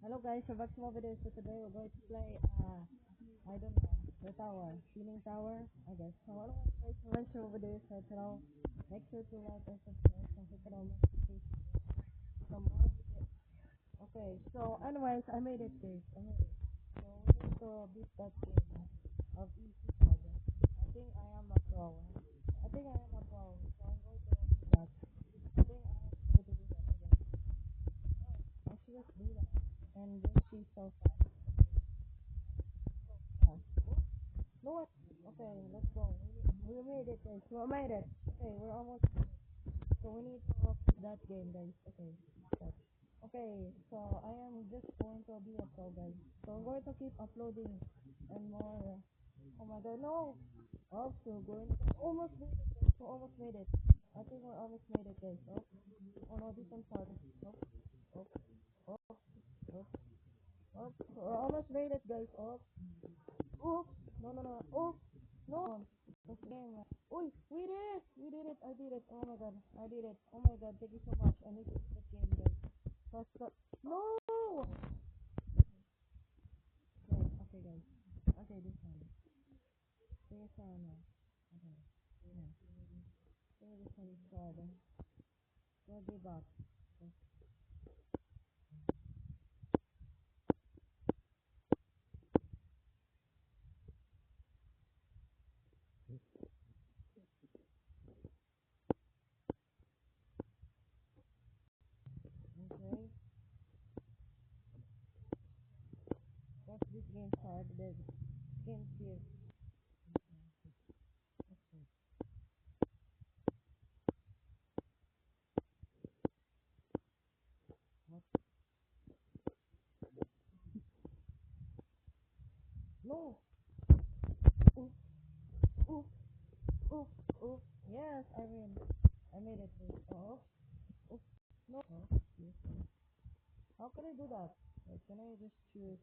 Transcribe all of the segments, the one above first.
Hello guys, so back to my video. So today we're going to play, I don't know, the tower, ceiling tower, I guess. So I don't want to play too much over this, so make sure to like and subscribe and click on notifications. So more videos. Okay, so anyways, I made it guys, I made it. So we need to beat that game of easy target. I think I am a pro. I think I am a pro, so I'm going to do that. I think I am going to do that again. I should just do that. And then she's so fast. Oh, no, what? Okay, let's go. We made it, guys. We made it. Okay, we're almost. So we need to keep that game, guys. Okay, start. Okay, so I am just going to be a pro, guys. So I'm going to keep uploading and more. Oh my god, no! Also, going. Almost made it, guys. We almost made it. I think we almost made it, guys. Oh no, this one's hard. Oh, oh, oh, oh, oh. We almost made it, guys. Oh, no, no, no. Oh, no. This game. Oh, we did it. We did it. I did it. Oh my god. I did it. Oh my god. Thank you so much. I need to beat that game, guys. First stop. No! Wait, okay, guys. Okay, this one. This one. Okay. Yeah. So this one is called. Go give up. Okay. Okay. Once this game started, the game here. Okay. What? No! Oh, oh, oh, oh. Yes, I win. I made it. Oh, oh, no. Oh, yes. How can I do that? Wait, can I just choose?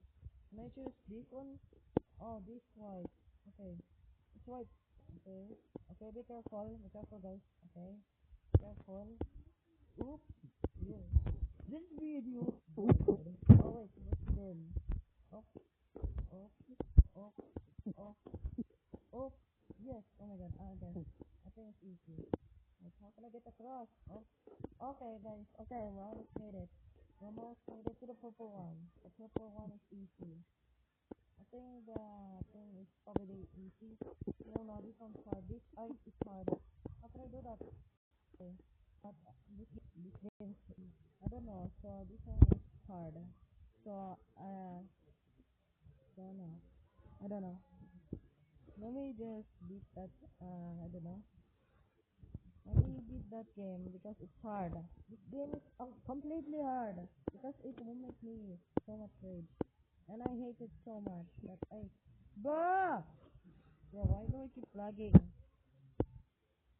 Can I choose this one? Oh, this white. Okay, it's white. Okay, okay. Be careful. Be careful, guys. Okay, careful. Oops. Yeah. This video. Oh wait, what's the name? Oh, oh, oh, oh, oh. Yes. Oh my God. Okay. I think it's easy. Wait, how can I get across? Oh. Okay, guys. Okay, we almost made it. We almost made it to the purple one. The purple one is easy. I think the thing is probably easy. No, no, this one's hard. This ice is hard. How can I do that? Okay. But this game, I don't know. So this one is hard. So, don't know. I don't know. Let me just beat that, I don't know. Let me beat that game because it's hard. This game is completely hard because it will make me so much rage. And I hate it so much that Bruh! Bro, why do I keep lagging?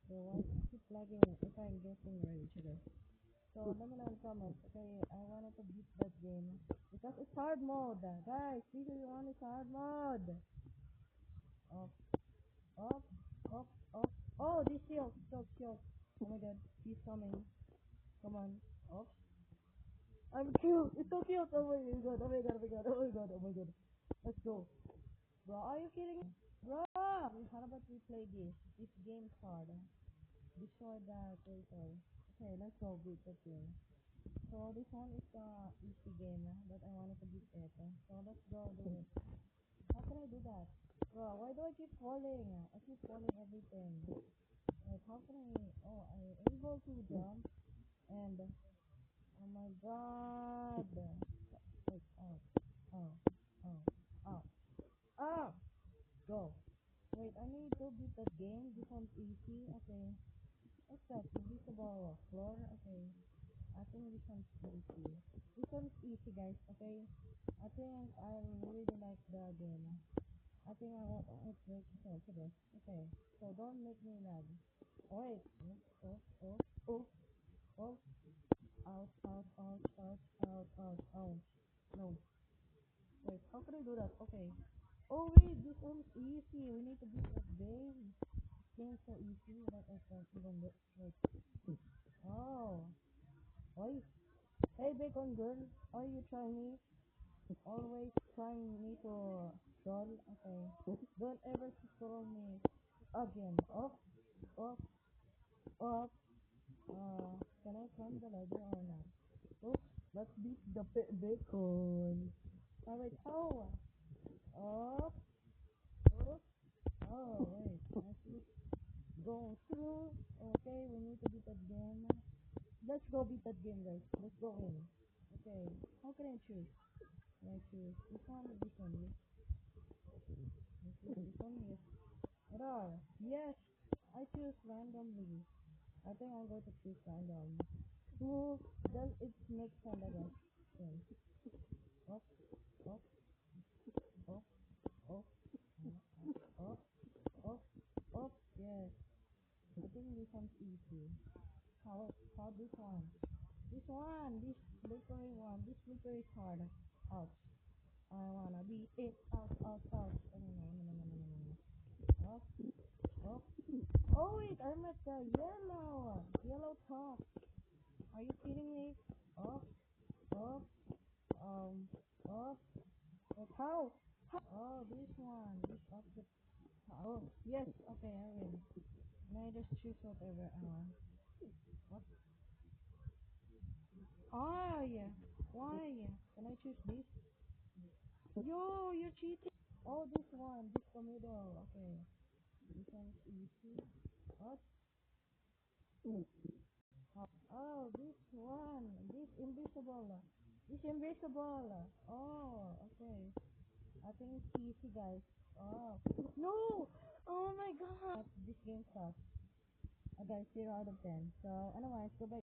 Bro, why do I keep lagging if I'm getting rage today? So, let me know in the comments. Okay, I wanted to beat that game because it's hard mode. Guys, this is one is hard mode. Oh, oh, oh, oh. Oh, this shield. Shield. Oh my god, he's coming. Come on. Oh, I'm cute. It's so cute. Oh my god. Oh my god. Oh my god. Oh my god. Oh my god. Let's go. Bro, are you kidding me? Bro! How about we play this? This game's hard. Destroy the territory. Okay, let's go beat the game. So this one is the easy game but I wanted to beat it. So let's go do it. How can I do that? Bro, why do I keep falling? I keep falling everything. Like how can I I'm able to jump and oh my god. Wait, oh, oh, oh, oh, oh, go. Wait, I need to beat that game. This one's easy. Okay. What's that? Invisible floor? Okay. I think this one's easy. This one's easy, guys. Okay. I think I really like the game. I think I won't break okay. Okay. So don't make me lag. Wait. Oh, oh, oh, oh. Out, out, out, out, out, out, out. No. Wait, how can I do that? Okay. Oh wait, this one's easy. We need to beat that game. Game's so easy that I can't even do. Wait. Oh. Why? Hey, bacon girl. Are you trying me? Always trying me to troll. Okay. Don't ever troll me again. Up, up, up. Can I climb the ladder or not? Oops, let's beat the bacon. Alright, oh, up, up. Oh, wait, let's just go through. Okay, we need to beat that game. Let's go beat that game, guys. Let's go in. Okay, how can I choose? Can I choose this one or this one? Yes, this one, yes. Rar, yes, I choose randomly. I think I'm going to choose random. Ooh, then it makes sense, I guess. Okay. Up, up, up, up, up, up, up, yes. I think this one's easy. How this one? This one, this slippery one, this slippery card. Ouch. I wanna be it. Ouch, ouch, ouch. Oh, no, no, no, no, no, no, no, no. Up, up. Oh wait, I'm at the yellow top. Are you kidding me? Up, up, um, up. Like how? Oh, this one, this up the. Oh, yes. Okay, I win. May I just choose whatever I want? What? Oh yeah. Why? Can I choose this? Yo, you're cheating. Oh, this one, this the middle. Okay, this one's easy. What? Oh, this one, this invisible. This invisible. Oh, okay. I think it's easy, guys. Oh, no! Oh my god! This game sucks. Guys, 0 out of 10. So, anyways, goodbye.